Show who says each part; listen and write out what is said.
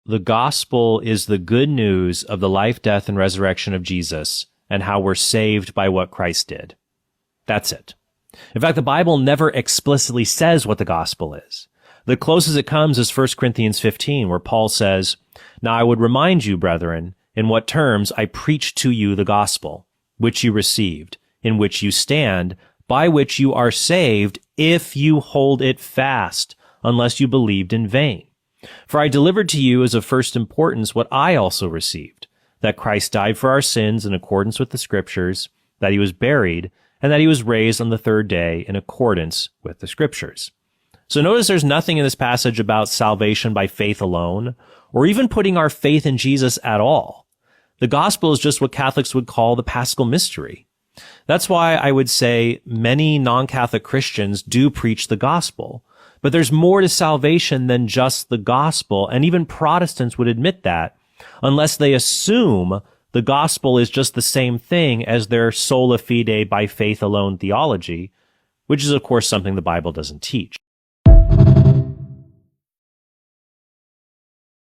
Speaker 1: The gospel is the good news of the life, death, and resurrection of Jesus and how we're saved by what Christ did. That's it. In fact, the Bible never explicitly says what the gospel is. The closest it comes is 1 Corinthians 15, where Paul says, "Now I would remind you, brethren, in what terms I preached to you the gospel, which you received, in which you stand, by which you are saved, if you hold it fast, unless you believed in vain. For I delivered to you as of first importance what I also received, that Christ died for our sins in accordance with the Scriptures, that he was buried, and that he was raised on the third day in accordance with the Scriptures." So notice there's nothing in this passage about salvation by faith alone, or even putting our faith in Jesus at all. The gospel is just what Catholics would call the Paschal Mystery. That's why I would say many non-Catholic Christians do preach the gospel. But there's more to salvation than just the gospel, and even Protestants would admit that, unless they assume the gospel is just the same thing as their sola fide by faith alone theology, which is of course something the Bible doesn't teach.